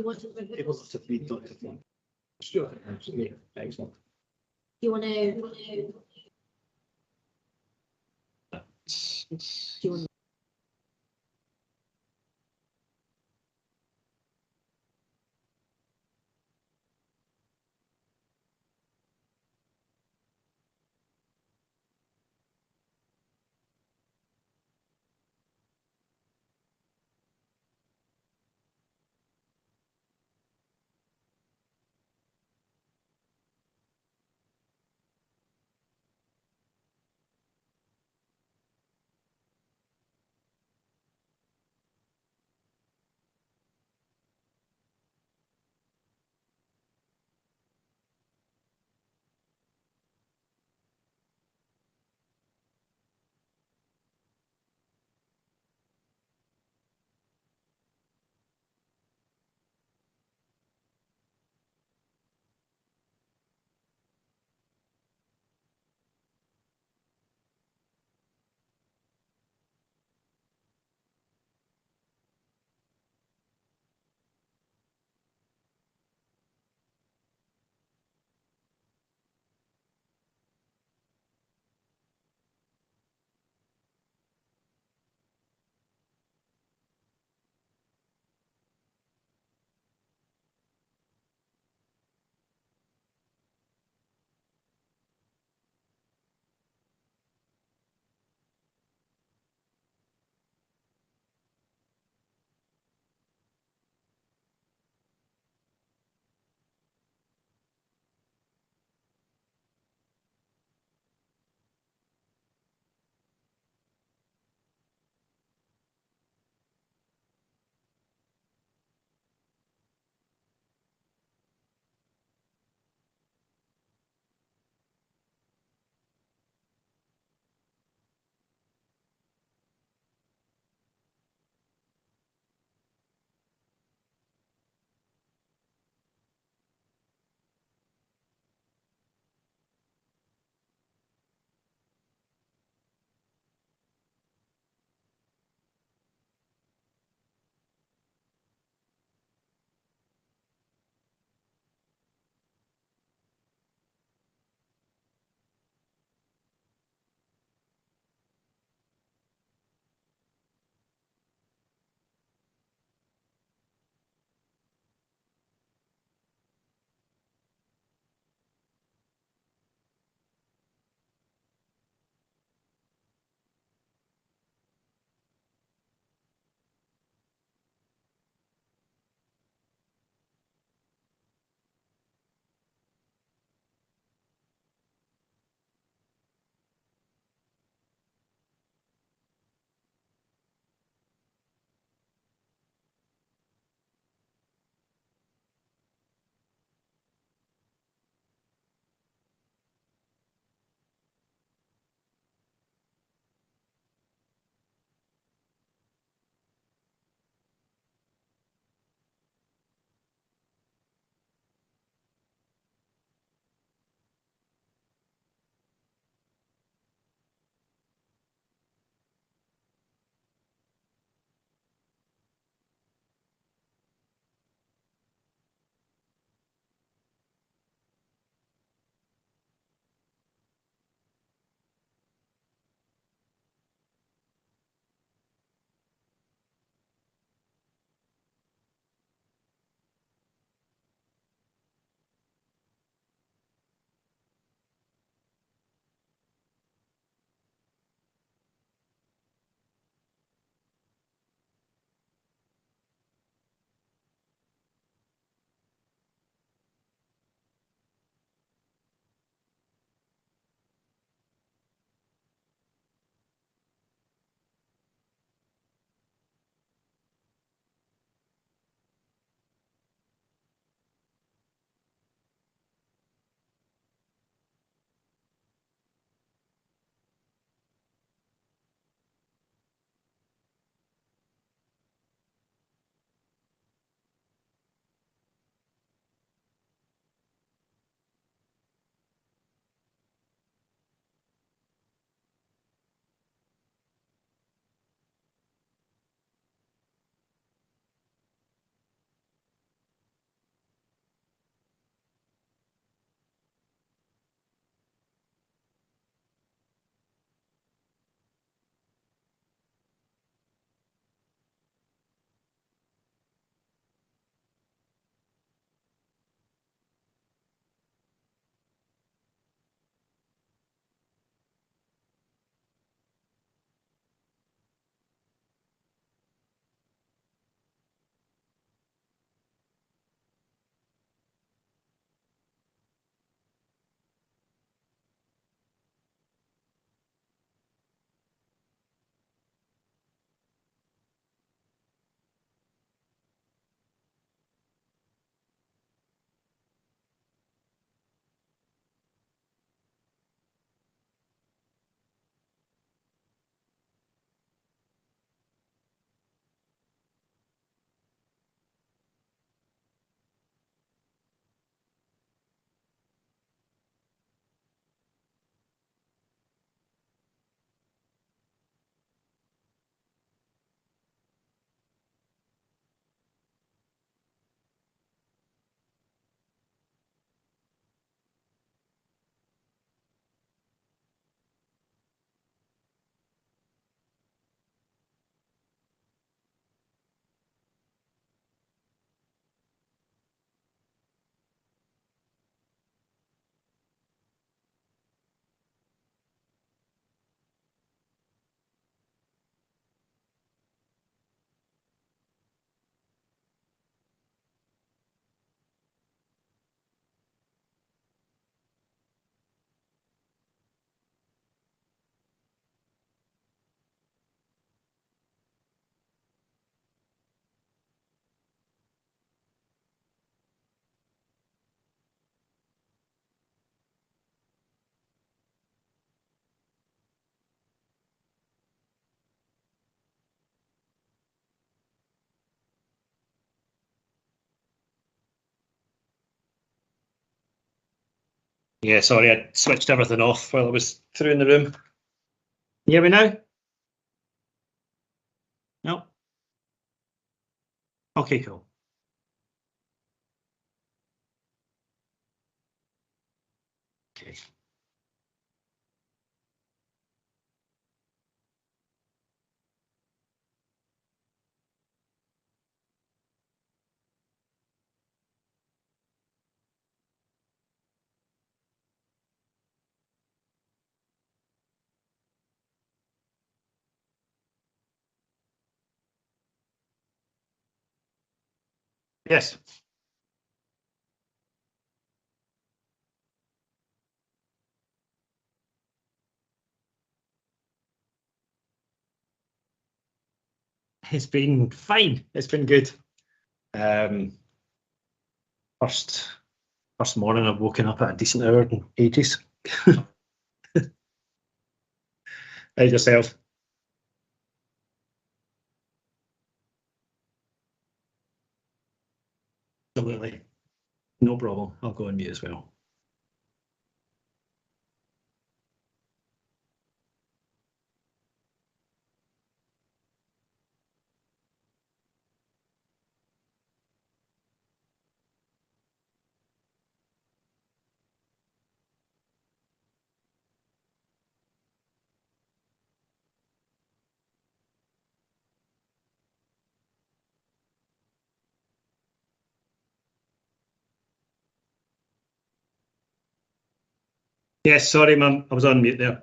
you want to? It was to be done. Sure, absolutely, excellent. Do you want to? Do you want? Yeah, sorry, I switched everything off while I was through in the room. You hear me now? No? Okay, cool. Okay. Yes. It's been fine. It's been good. First morning I've woken up at a decent hour in ages. How's yourself? Absolutely. No problem. I'll go on mute as well. Yes, sorry, mum. I was on mute there.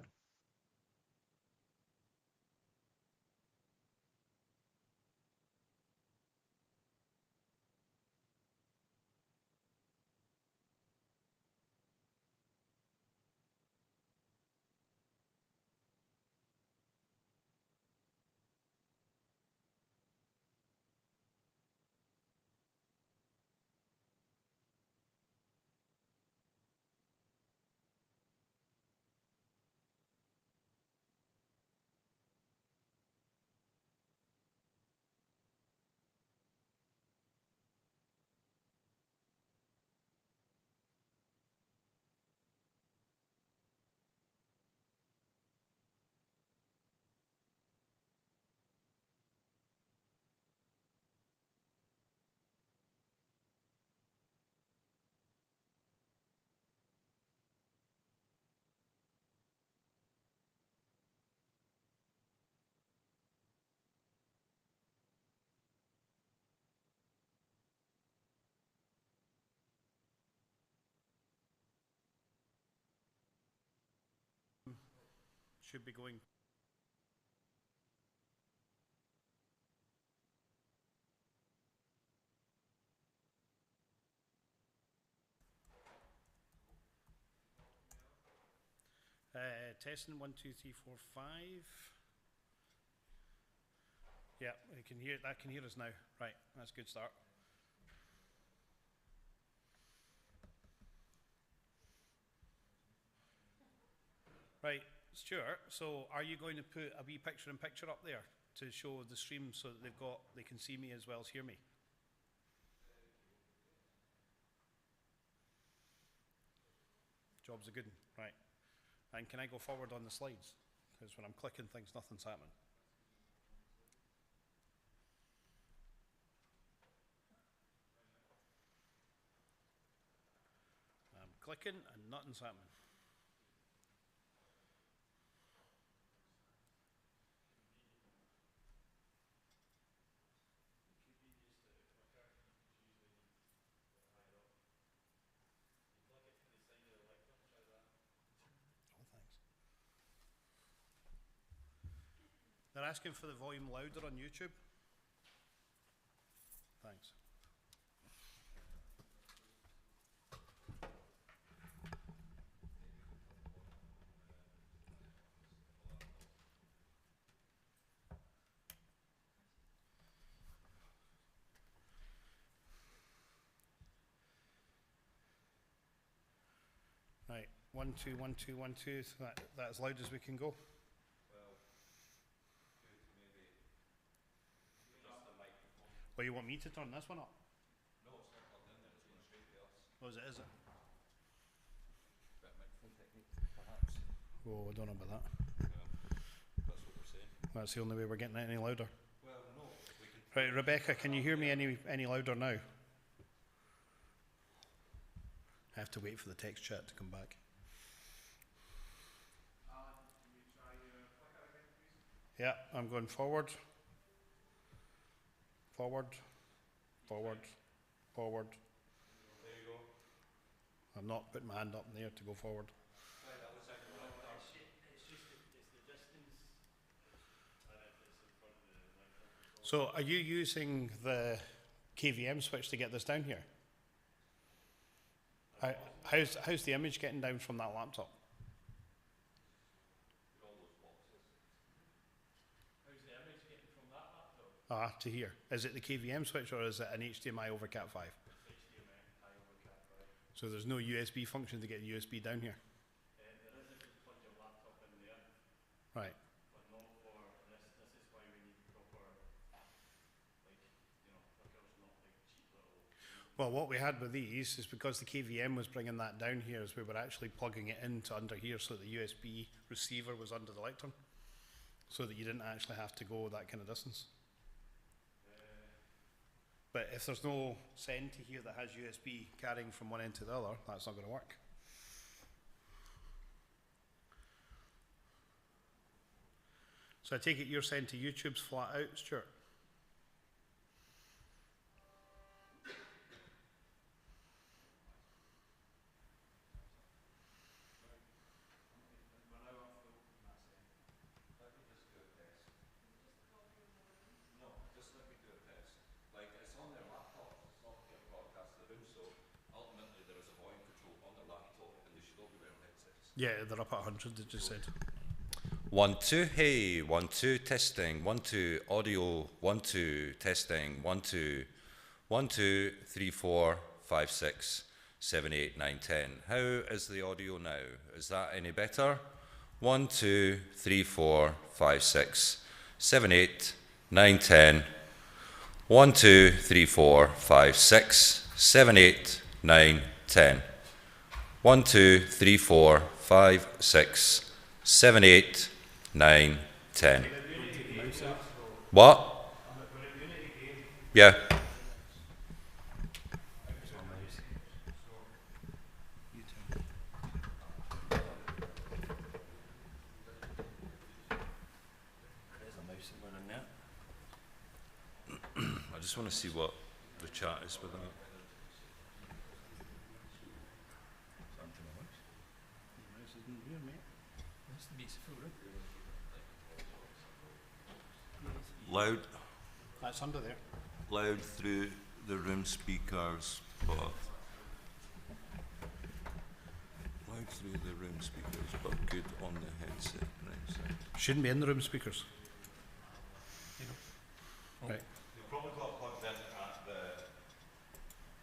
Should be going. Testing 1, 2, 3, 4, 5. Yeah, we can hear. That can hear us now. Right, that's a good start. Right, Stuart. So, are you going to put a wee picture-in-picture up there to show the stream so that they can see me as well as hear me? Job's a good one, right? And can I go forward on the slides? Because when I'm clicking things, nothing's happening. I'm clicking and nothing's happening. Oh, thanks. They're asking for the volume louder on YouTube. Thanks. Right, 1, 2, 1, 2, 1, 2. So that as loud as we can go. Well, you want me to turn this one up? No, it's not plugged in there. It's going straight to us. Oh, is it? Oh, I don't know about that. That's what we're saying. That's the only way we're getting it any louder. Well, no, we can. Right, Rebecca, can you hear me any louder now? I have to wait for the text chat to come back. Yeah, I'm going forward. Forward. Forward. Forward. There you go. I'm not putting my hand up in the air to go forward. Right, that looks like the right arm. So are you using the KVM switch to get this down here? How's the image getting down from that laptop? How's the image getting from that laptop? To here. Is it the KVM switch or is it an HDMI over Cat5? HDMI over Cat5. So there's no USB function to get the USB down here? There is if you plug your laptop in there, Right. but not for this. This is why we need proper, like, you know, hookers, not like cheap little. Well, what we had with these is because the KVM was bringing that down here, is we were actually plugging it into under here so the USB receiver was under the lectern, so that you didn't actually have to go that kind of distance. But if there's no send to here that has USB carrying from one end to the other, that's not going to work. So I take it your send to YouTube's flat out, Stuart? Let me just do a test. No, just let me do a test. Like, it's on their laptop, it's not getting broadcast to the room, so ultimately there is a volume control on their laptop and they should all be wearing headsets. Yeah, they're up at 100, they just said. 1, 2, hey, 1, 2, testing, 1, 2, audio, 1, 2, testing, 1, 2, 1, 2, 3, 4, 5, 6, 7, 8, 9, 10. How is the audio now? Is that any better? 1, 2, 3, 4, 5, 6, 7, 8, 9, 10. 1, 2, 3, 4, 5, 6, 7, 8, 9, 10. 1, 2, 3, 4, 5, 6, 7, 8, 9, 10. What? Yeah. I just want to see what the chat is with that. Loud, That's under there. loud through the room speakers, but loud through the room speakers, but good on the headset. Right, so. Shouldn't be in the room speakers. Right, You probably got plugged in at the.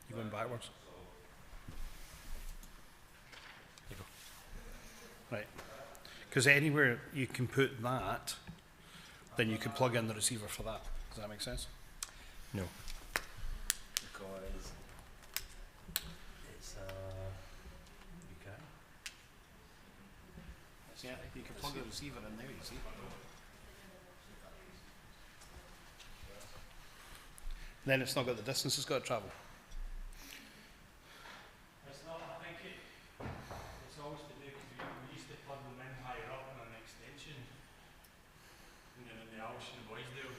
you're going backwards. Right, because anywhere you can put that, then you can plug in the receiver for that. Does that make sense? No. Because it's UK. Yeah, you can plug the receiver in there, you see. Then it's not got the distance it's got to travel. It's not, I think it's always to do because we used to plug them in higher up in an extension. And then in the Alsh and Boysdale.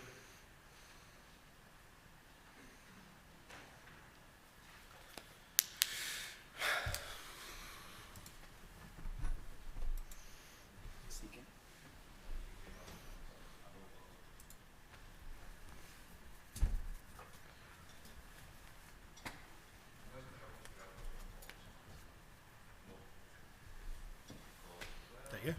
That you?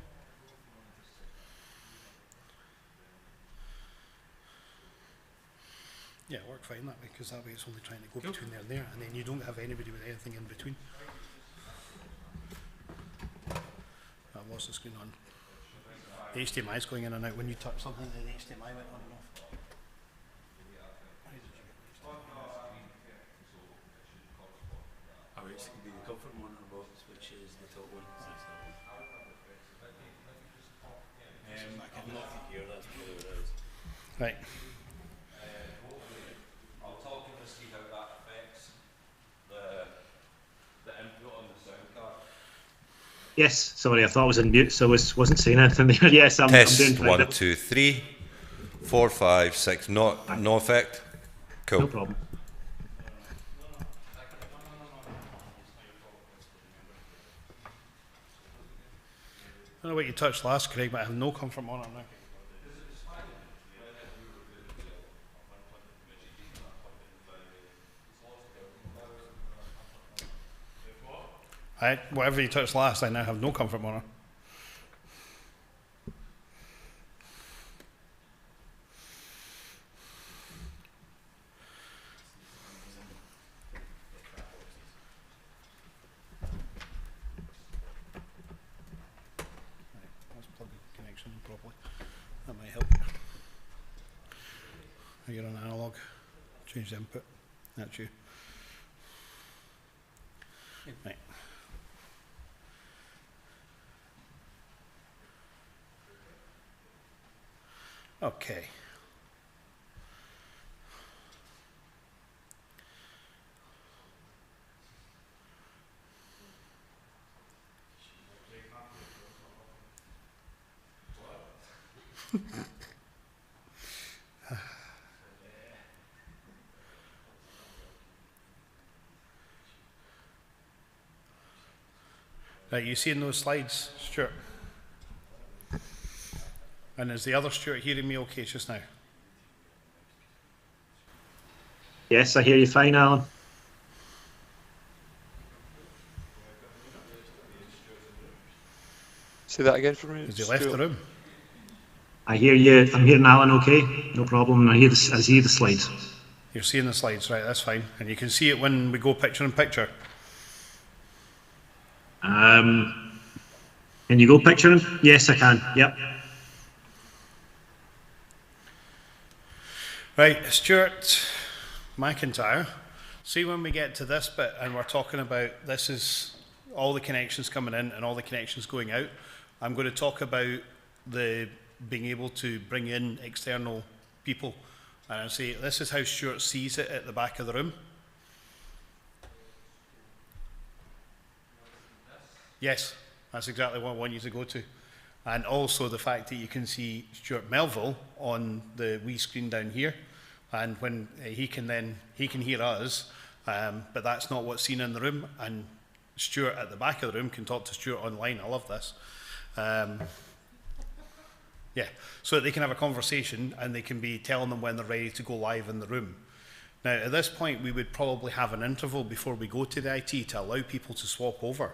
Yeah, it worked fine that way, because that way it's only trying to go between there and there, and then you don't have anybody with anything in between. I've lost the screen on. The HDMI is going in and out. When you touch something, the HDMI went on and off. Oh, it's going to be the comfort monitor box, which is the top one. Right. I'll talk and see how that affects the input on the sound card. Yes, sorry, I thought I was in mute, so wasn't saying anything there. Yes, I'm doing Test fine. 1, 2, 3, 4, 5, 6. No effect. Cool. No problem. I don't know what you touched last, Craig, but I have no comfort on it now. Whatever you touched last, I now have no comfort on it. Let's plug the connection in properly. That might help. You're on analog. Change the input. That's you. Right. Okay. Right, you seeing those slides, Stuart? And is the other Stuart hearing me okay just now? Yes, I hear you fine, Alan. Say that again for me. Has he left the room? I hear you. I'm hearing Alan okay. No problem. I see the slides. You're seeing the slides, right, that's fine. And you can see it when we go picture in picture. Can you go picturing? Yes, I can. Yep. Right, Stuart McIntyre. See when we get to this bit and we're talking about this is all the connections coming in and all the connections going out. I'm going to talk about the being able to bring in external people. And I'll say this is how Stuart sees it at the back of the room. Yes, that's exactly what I want you to go to. And also the fact that you can see Stuart Melville on the wee screen down here. And when he can hear us, but that's not what's seen in the room. And Stuart at the back of the room can talk to Stuart online. I love this. Yeah, so that they can have a conversation and they can be telling them when they're ready to go live in the room. Now, at this point, we would probably have an interval before we go to the IT to allow people to swap over.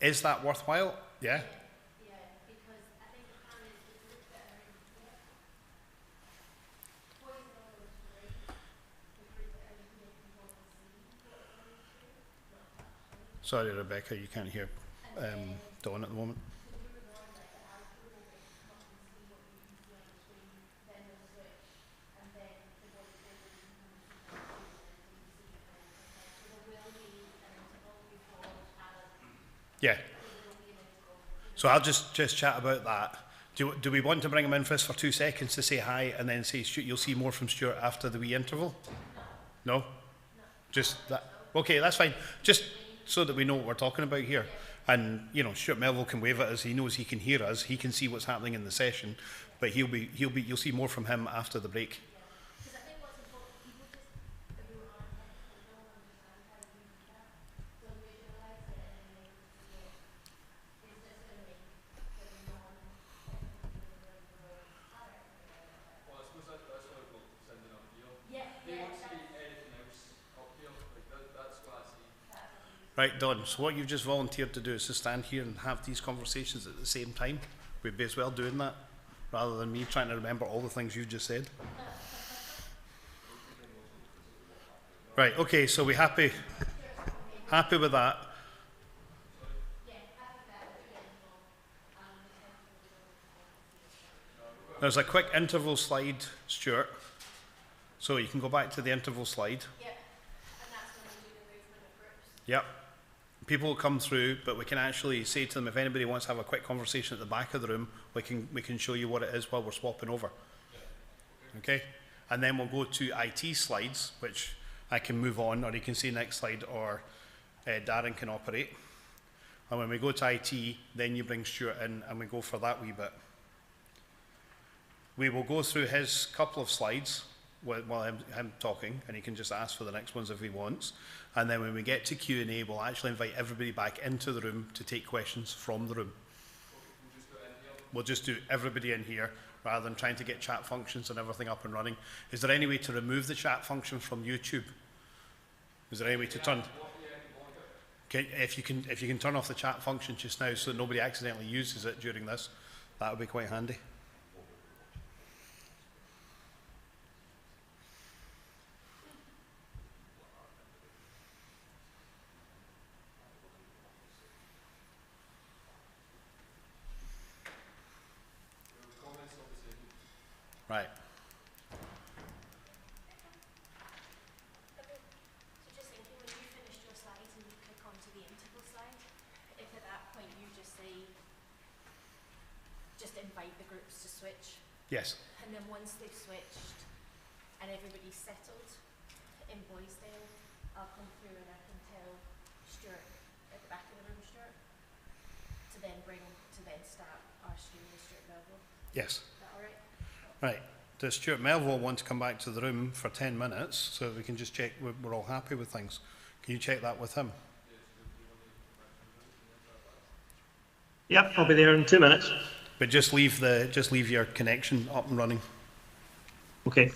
Is that worthwhile? Yeah? Sorry, Rebecca, you can't hear Dawn at the moment. Yeah. So I'll just chat about that. Do we want to bring him in for 2 seconds to say hi and then say, Stuart, you'll see more from Stuart after the wee interval? No? Just that? Okay, that's fine. Just so that we know what we're talking about here. And, you know, Stuart Melville can wave at us. He knows he can hear us. He can see what's happening in the session. But you'll see more from him after the break. Right, Don, so what you've just volunteered to do is to stand here and have these conversations at the same time. We'd be as well doing that, rather than me trying to remember all the things you just said. Right, okay, so we happy with that? There's a quick interval slide, Stuart. So you can go back to the interval slide. Yep. And that's when we do the movement of groups. Yep. people will come through, but we can actually say to them, if anybody wants to have a quick conversation at the back of the room, we can show you what it is while we're swapping over. Okay? And then we'll go to IT slides, which I can move on, or you can see next slide, or Darren can operate. And when we go to IT, then you bring Stuart in and we go for that wee bit. We will go through his couple of slides while him talking, and he can just ask for the next ones if he wants. And then when we get to Q&A, we'll actually invite everybody back into the room to take questions from the room. We'll just do everybody in here, rather than trying to get chat functions and everything up and running. Is there any way to remove the chat function from YouTube? Is there any way to turn? Okay, if you can turn off the chat function just now so that nobody accidentally uses it during this, that would be quite handy. Right. So just thinking, when you finished your slides and you click onto the interval slide, if at that point you just say, just invite the groups to switch, Yes. and then once they've switched and everybody's settled in Boysdale, I'll come through and I can tell Stuart at the back of the room, Stuart, to then start our stream with Stuart Melville. Yes. Is that alright? Right. Does Stuart Melville want to come back to the room for 10 minutes so that we can just check we're all happy with things? Can you check that with him? Yep, I'll be there in 2 minutes. But just leave your connection up and running. Okay.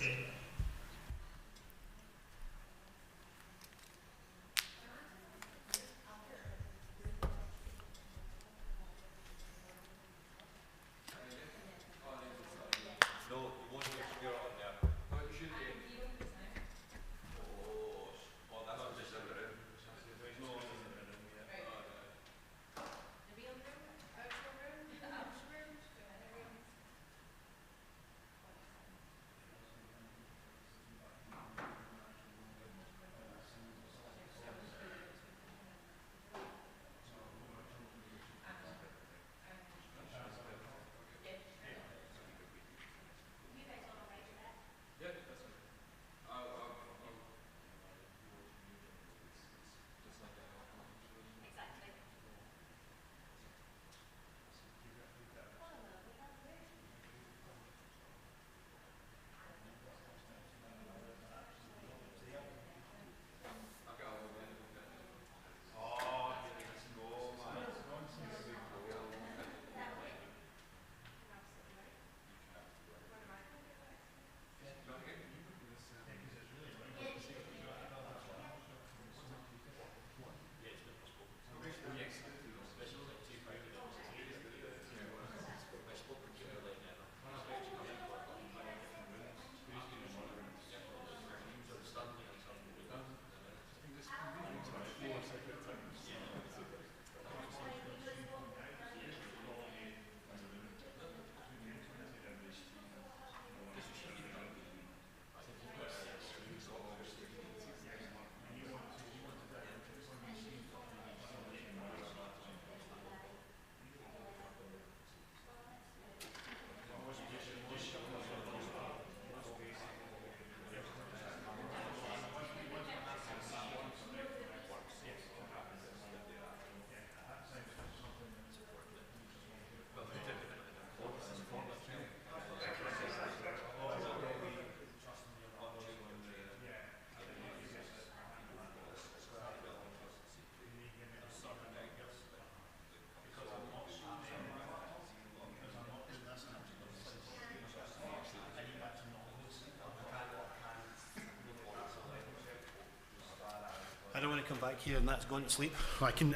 I don't want to come back here and that's gone to sleep. I can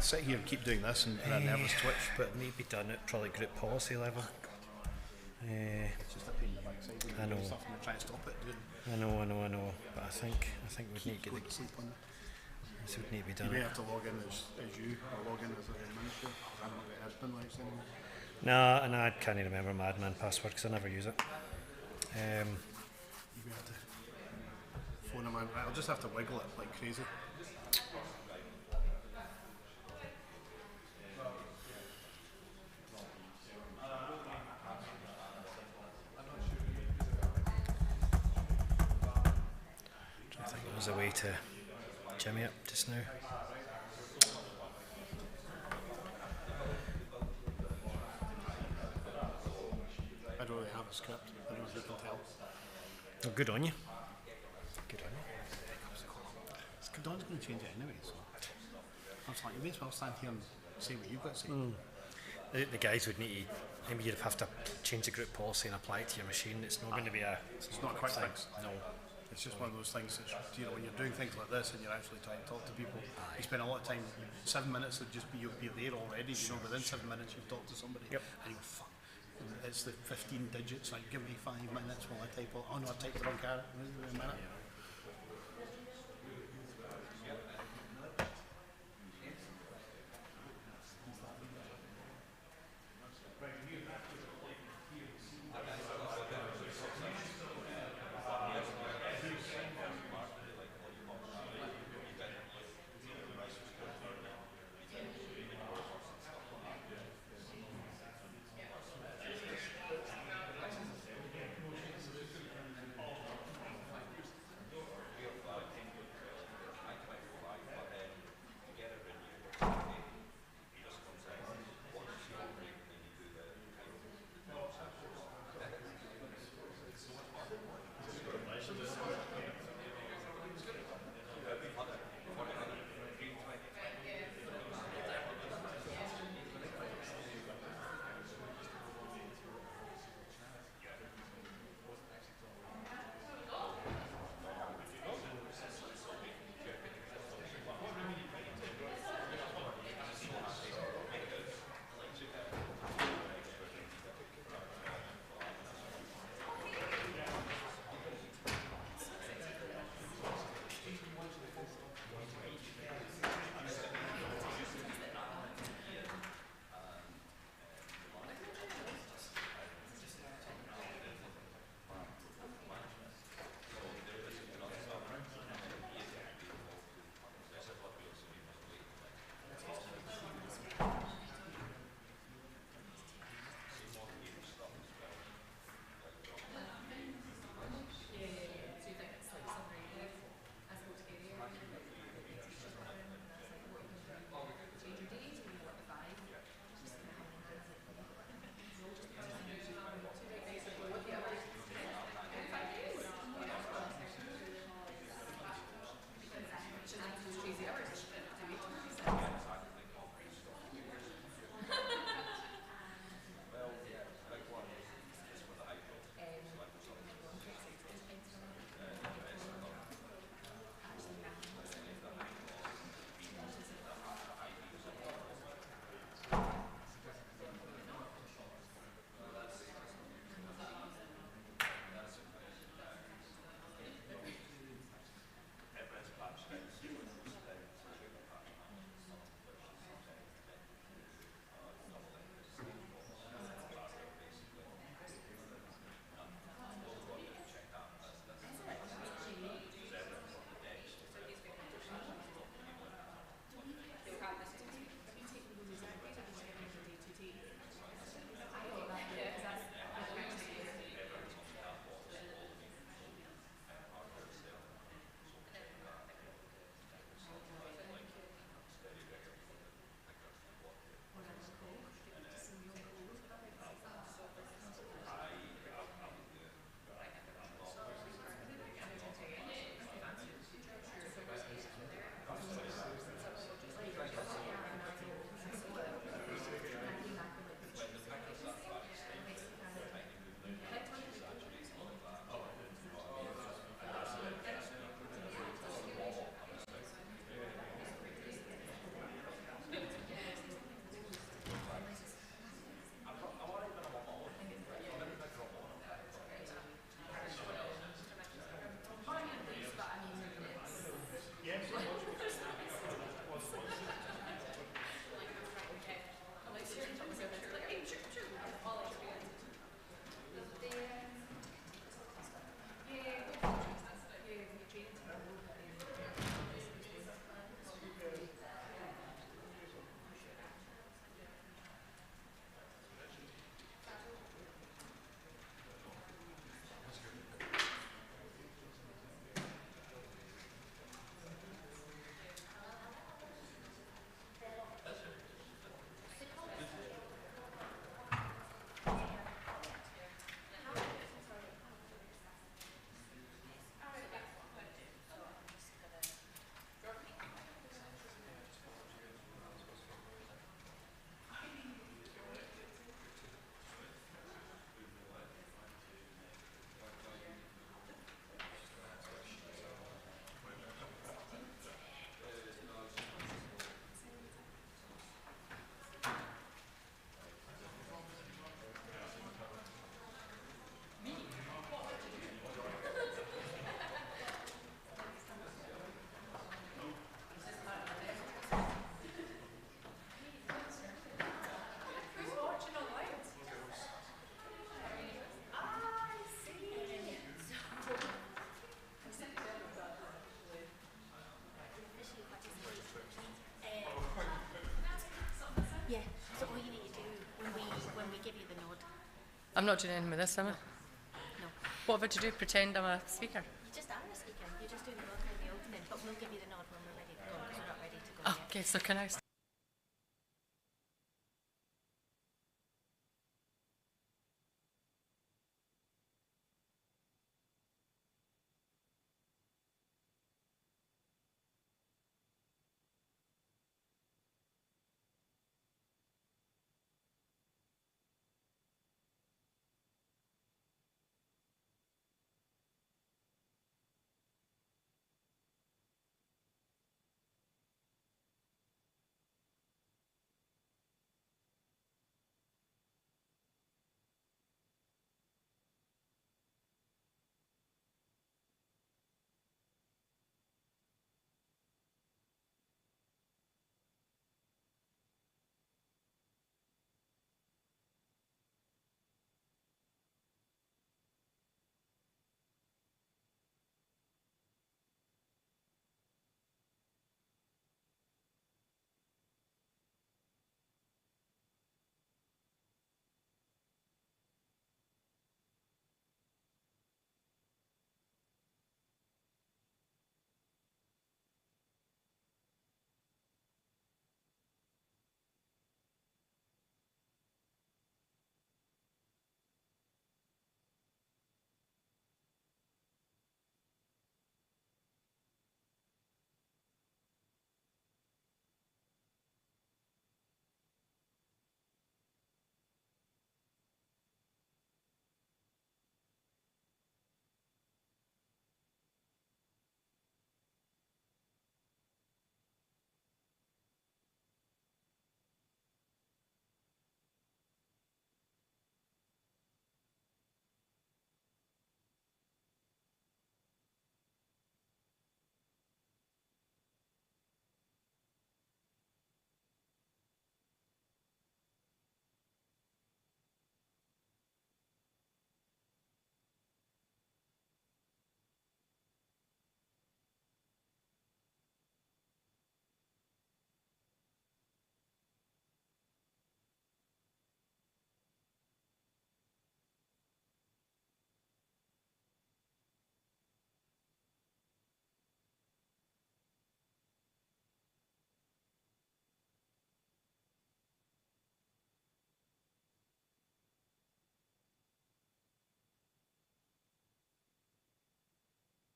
sit here and keep doing this and a nervous twitch, but It may be done at probably group policy level. it's just a pain in the backside. Isn't it? I know. Stuff and try and stop it. I know. But I think we'd need to Go get to sleep on. this would need to be You done. may have to log in as you or log in as an administrator. I haven't got admin rights anymore. No, and I can't even remember my admin password because I never use it. You may have to phone them in. I'll just have to wiggle it like crazy. was away to Jimmy up just now. I don't really have a script. I don't know if you can tell. Oh, good on you. Good on you. Don's going to change it anyway, so I was like, you may as well stand here and say what you've got to say. The guys would need to, maybe you'd have to change the group policy and apply it to your machine. It's not going to be a. It's not a quick thing. fix. No. It's just one of those things that, you know, when you're doing things like this and you're actually trying to talk to people, you spend a lot of time, 7 minutes would just be, you'll be there already, you know, within 7 minutes you've talked to somebody, Yep. and you go, fuck, it's the 15 digits, like, give me 5 minutes while I type, oh no, I typed the wrong character, wait a minute. I'm not doing anything with this, am I? No. What have I to do? Pretend I'm a speaker? You just are a speaker. You're just doing the welcome and the opening, but we'll give you the nod when we're ready to go, because we're not ready to go Oh, yet. okay, so can I?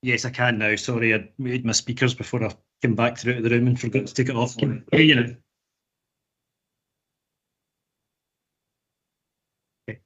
Yes, I can now. Sorry, I muted my speakers before I came back through the room and forgot to take it off. Can you hear you now? Okay.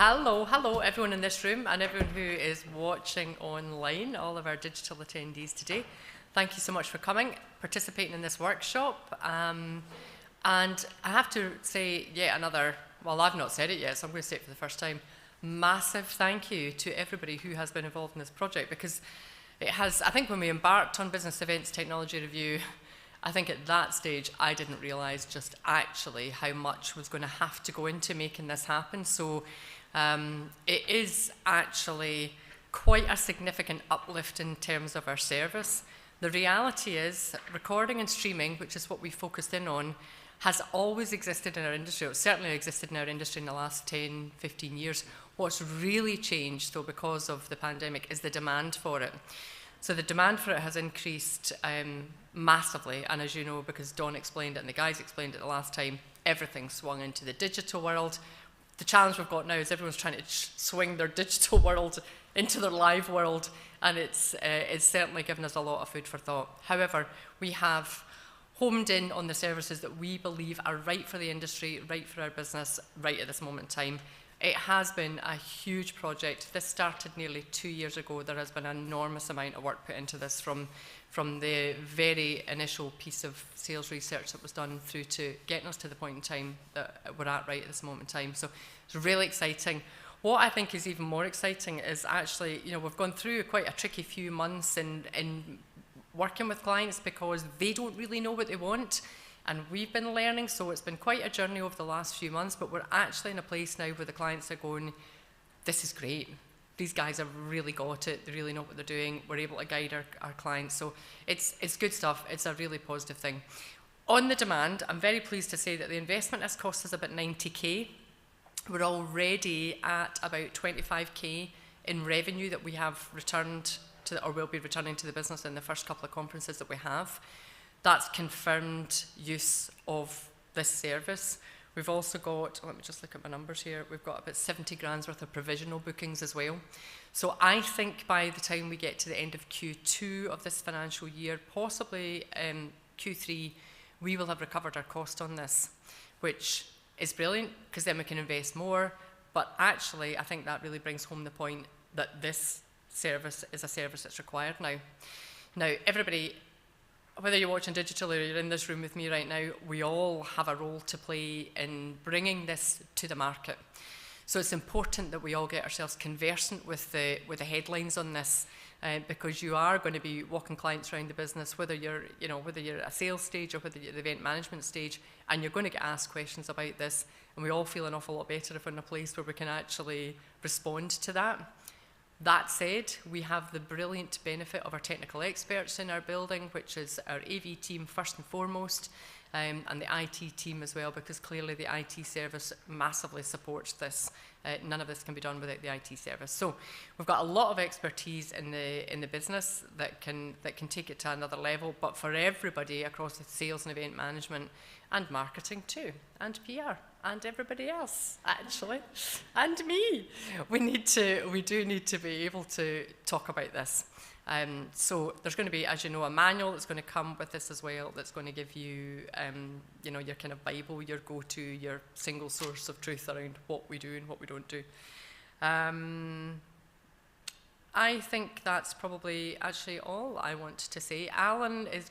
Hello everyone in this room and everyone who is watching online, all of our digital attendees today. Thank you so much for coming, participating in this workshop. And I have to say yet another, well, I've not said it yet, so I'm going to say it for the first time, massive thank you to everybody who has been involved in this project, because it has, I think when we embarked on Business Events Technology Review, I think at that stage, I didn't realise just actually how much was going to have to go into making this happen. So it is actually quite a significant uplift in terms of our service. The reality is recording and streaming, which is what we focused in on, has always existed in our industry. It's certainly existed in our industry in the last 10, 15 years. What's really changed, though, because of the pandemic, is the demand for it. So the demand for it has increased massively, and as you know, because Dawn explained it and the guys explained it the last time, everything swung into the digital world. The challenge we've got now is everyone's trying to swing their digital world into their live world, and it's certainly given us a lot of food for thought. However, we have homed in on the services that we believe are right for the industry, right for our business, right at this moment in time. It has been a huge project. This started nearly 2 years ago. There has been an enormous amount of work put into this from the very initial piece of sales research that was done through to getting us to the point in time that we're at right at this moment in time. So it's really exciting. What I think is even more exciting is actually, you know, we've gone through quite a tricky few months in working with clients because they don't really know what they want. And we've been learning, so it's been quite a journey over the last few months, but we're actually in a place now where the clients are going, this is great. These guys have really got it. They really know what they're doing. We're able to guide our clients. So it's good stuff. It's a really positive thing. On the demand, I'm very pleased to say that the investment has cost us about 90k. We're already at about 25k in revenue that we have returned to, or will be returning to the business in the first couple of conferences that we have. That's confirmed use of this service. We've also got, let me just look at my numbers here, we've got about 70 grand's worth of provisional bookings as well. So I think by the time we get to the end of Q2 of this financial year, possibly Q3, we will have recovered our cost on this, which is brilliant because then we can invest more. But actually, I think that really brings home the point that this service is a service that's required now. Now, everybody, whether you're watching digital or you're in this room with me right now, we all have a role to play in bringing this to the market. So it's important that we all get ourselves conversant with the headlines on this, because you are going to be walking clients around the business, whether you're at a sales stage or whether you're at the event management stage, and you're going to get asked questions about this. And we all feel an awful lot better if we're in a place where we can actually respond to that. That said, we have the brilliant benefit of our technical experts in our building, which is our AV team first and foremost, and the IT team as well, because clearly the IT service massively supports this. None of this can be done without the IT service. So we've got a lot of expertise in the business that can take it to another level, but for everybody across the sales and event management and marketing too, and PR. And everybody else, actually, and me. We do need to be able to talk about this. So there's going to be, as you know, a manual that's going to come with this as well, that's going to give you, your kind of Bible, your go-to, your single source of truth around what we do and what we don't do. I think that's probably actually all I want to say. Alan is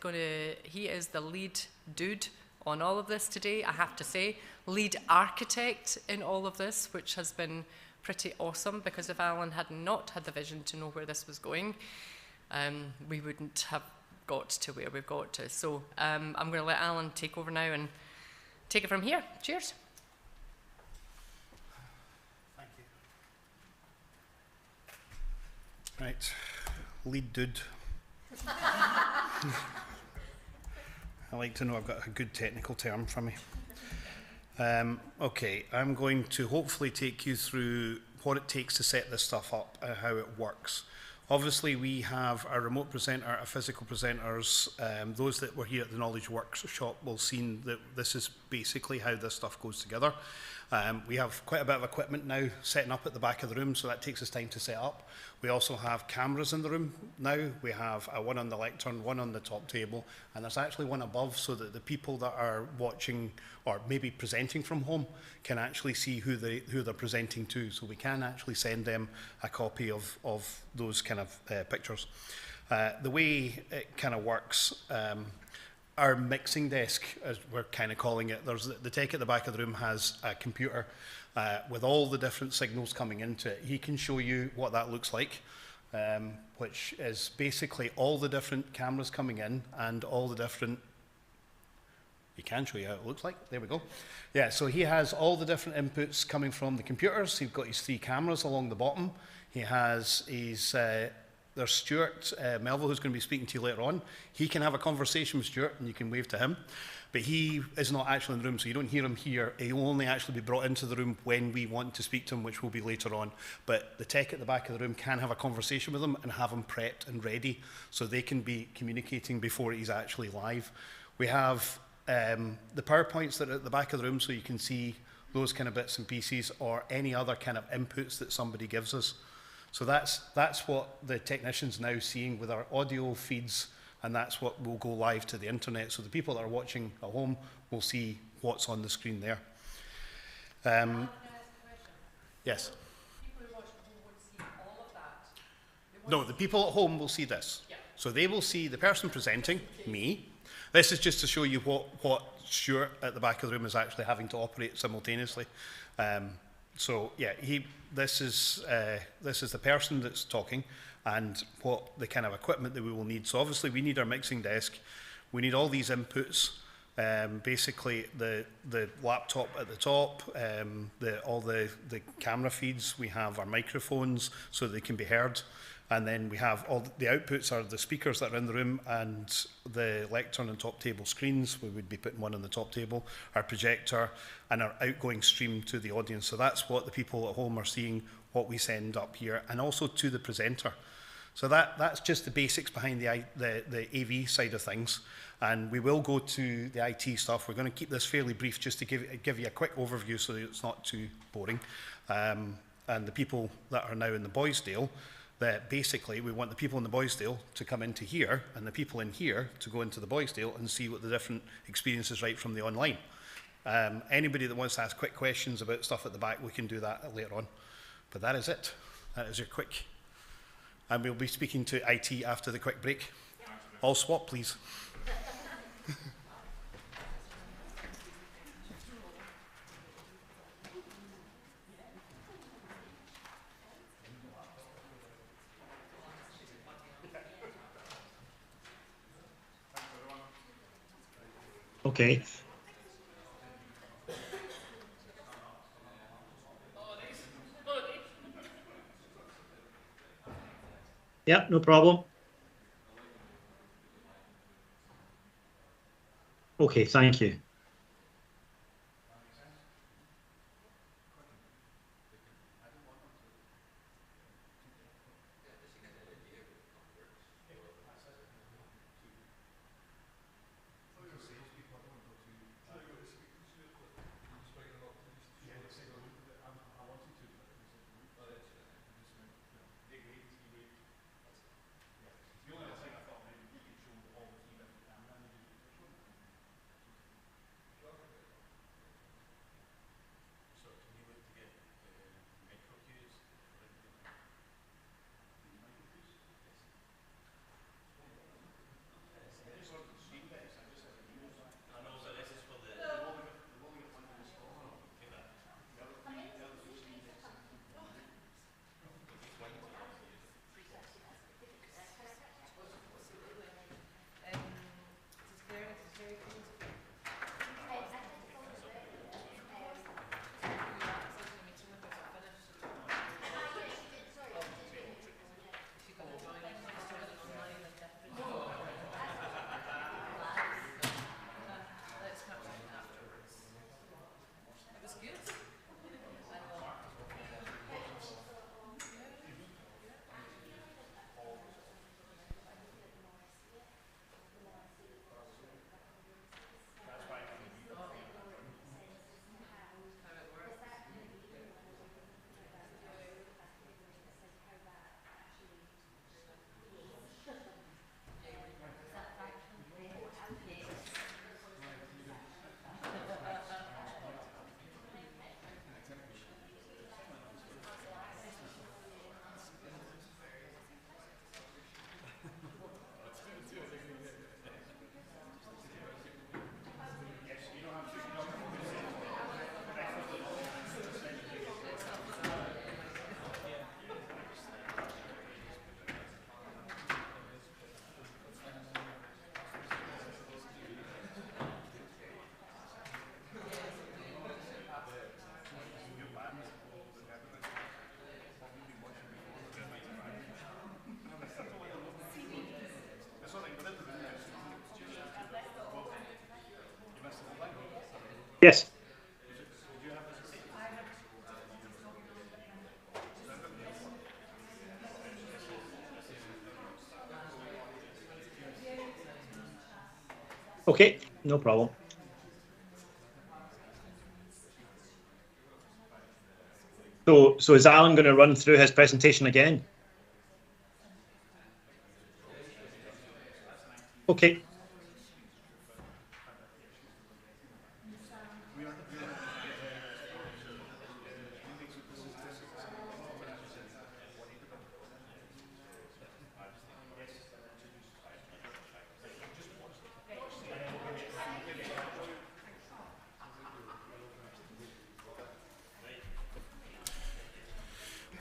he is the lead dude on all of this today, I have to say. Lead architect in all of this, which has been pretty awesome, because if Alan had not had the vision to know where this was going, we wouldn't have got to where we've got to. So I'm going to let Alan take over now and take it from here. Cheers. Thank you. Right, lead dude. I like to know I've got a good technical term for me. Okay, I'm going to hopefully take you through what it takes to set this stuff up and how it works. Obviously, we have a remote presenter, a physical presenters. Those that were here at the Knowledge Workshop will have seen that this is basically how this stuff goes together. We have quite a bit of equipment now setting up at the back of the room, so that takes us time to set up. We also have cameras in the room now. We have one on the lectern, one on the top table, and there's actually one above so that the people that are watching or maybe presenting from home can actually see who they're presenting to. So we can actually send them a copy of those kind of pictures. The way it kind of works, our mixing desk, as we're kind of calling it, there's the tech at the back of the room has a computer with all the different signals coming into it. He can show you what that looks like, which is basically all the different cameras coming in and all the different, he can show you how it looks like, there we go. Yeah, so he has all the different inputs coming from the computers. He's got his 3 cameras along the bottom. He has his, there's Stuart Melville, who's going to be speaking to you later on. He can have a conversation with Stuart and you can wave to him. But he is not actually in the room, so you don't hear him here. He'll only actually be brought into the room when we want to speak to him, which will be later on. But the tech at the back of the room can have a conversation with him and have him prepped and ready so they can be communicating before he's actually live. We have the PowerPoints that are at the back of the room so you can see those kind of bits and pieces or any other kind of inputs that somebody gives us. So that's what the technician's now seeing with our audio feeds, and that's what will go live to the internet. So the people that are watching at home will see what's on the screen there. Yes? People who watch at home won't see all of that. No, the people at home will see this. Yeah. So they will see the person presenting, me. This is just to show you what Stuart at the back of the room is actually having to operate simultaneously. So yeah, this is the person that's talking and what the kind of equipment that we will need. So obviously we need our mixing desk, we need all these inputs, basically the laptop at the top, all the camera feeds, we have our microphones so they can be heard, and then we have all the outputs are the speakers that are in the room and the lectern and top table screens. We would be putting one on the top table, our projector and our outgoing stream to the audience. So that's what the people at home are seeing, what we send up here, and also to the presenter. So that's just the basics behind the AV side of things. And we will go to the IT stuff. We're going to keep this fairly brief just to give you a quick overview so that it's not too boring. And the people that are now in the Boysdale, that basically we want the people in the Boysdale to come into here and the people in here to go into the Boysdale and see what the different experiences right from the online. Anybody that wants to ask quick questions about stuff at the back, we can do that later on. But that is it. That is your quick. And we'll be speaking to IT after the quick break. All swap, please. Okay. Yeah, no problem. Okay, thank you. Yes. Okay, no problem. So is Alan going to run through his presentation again? Okay.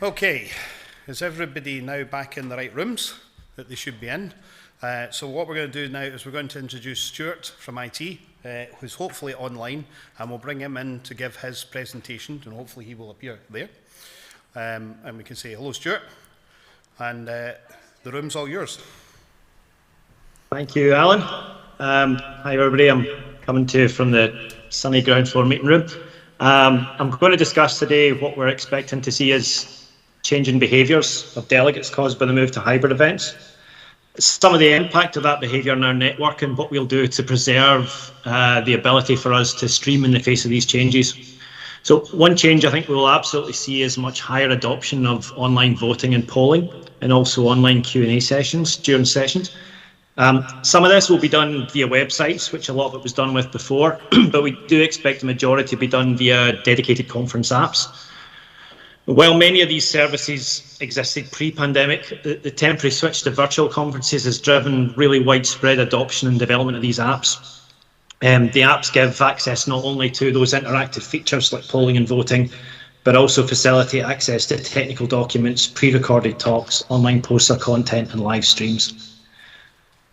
Okay, is everybody now back in the right rooms that they should be in? So what we're going to do now is we're going to introduce Stuart from IT, who's hopefully online, and we'll bring him in to give his presentation, and hopefully he will appear there. And we can say, hello, Stuart, and the room's all yours. Thank you, Alan. Hi, everybody. I'm coming to you from the sunny ground floor meeting room. I'm going to discuss today what we're expecting to see as changing behaviours of delegates caused by the move to hybrid events. Some of the impact of that behaviour in our network and what we'll do to preserve the ability for us to stream in the face of these changes. So one change I think we will absolutely see is much higher adoption of online voting and polling, and also online Q&A sessions during sessions. Some of this will be done via websites, which a lot of it was done with before, but we do expect the majority to be done via dedicated conference apps. While many of these services existed pre-pandemic, the temporary switch to virtual conferences has driven really widespread adoption and development of these apps. The apps give access not only to those interactive features like polling and voting, but also facilitate access to technical documents, pre-recorded talks, online poster content and live streams.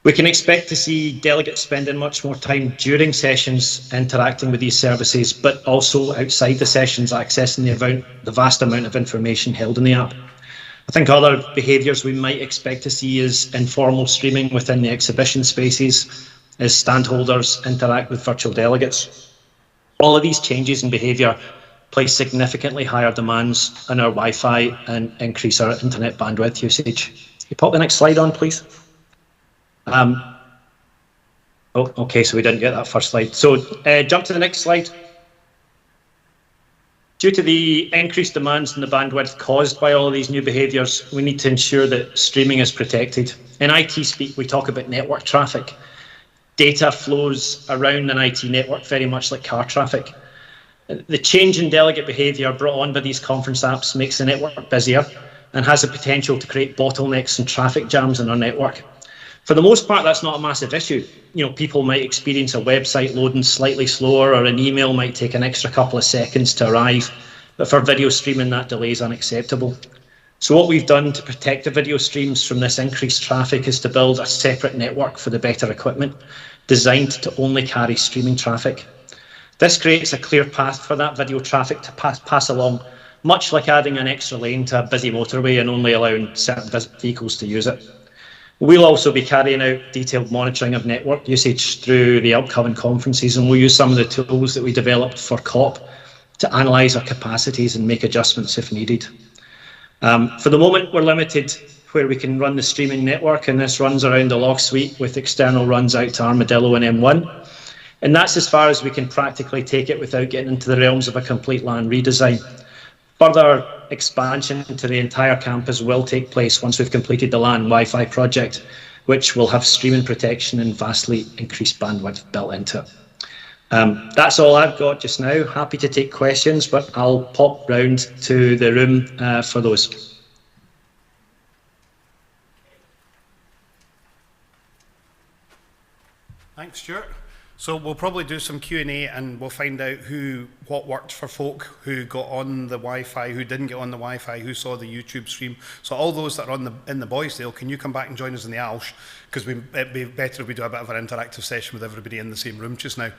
We can expect to see delegates spending much more time during sessions interacting with these services, but also outside the sessions accessing the vast amount of information held in the app. I think other behaviours we might expect to see is informal streaming within the exhibition spaces as standholders interact with virtual delegates. All of these changes in behaviour place significantly higher demands on our Wi-Fi and increase our internet bandwidth usage. Can you pop the next slide on, please? Okay, so we didn't get that first slide. So jump to the next slide. Due to the increased demands in the bandwidth caused by all of these new behaviours, we need to ensure that streaming is protected. In IT speak, we talk about network traffic. Data flows around an IT network very much like car traffic. The change in delegate behaviour brought on by these conference apps makes the network busier and has the potential to create bottlenecks and traffic jams in our network. For the most part, that's not a massive issue. You know, people might experience a website loading slightly slower, or an email might take an extra couple of seconds to arrive. But for video streaming, that delay is unacceptable. So what we've done to protect the video streams from this increased traffic is to build a separate network for the BETR equipment, designed to only carry streaming traffic. This creates a clear path for that video traffic to pass along, much like adding an extra lane to a busy motorway and only allowing certain vehicles to use it. We'll also be carrying out detailed monitoring of network usage through the upcoming conferences, and we'll use some of the tools that we developed for COP to analyse our capacities and make adjustments if needed. For the moment, we're limited where we can run the streaming network, and this runs around the log suite with external runs out to Armadillo and M1. And that's as far as we can practically take it without getting into the realms of a complete LAN redesign. Further expansion to the entire campus will take place once we've completed the LAN Wi-Fi project, which will have streaming protection and vastly increased bandwidth built into it. That's all I've got just now. Happy to take questions, but I'll pop round to the room for those. Thanks, Stuart. So we'll probably do some Q&A and we'll find out what worked for folk who got on the Wi-Fi, who didn't get on the Wi-Fi, who saw the YouTube stream. So all those that are in the Boysdale, can you come back and join us in the Alsh? Because it'd be better if we do a bit of an interactive session with everybody in the same room just now.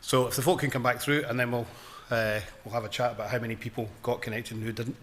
So if the folk can come back through, and then we'll have a chat about how many people got connected and who didn't.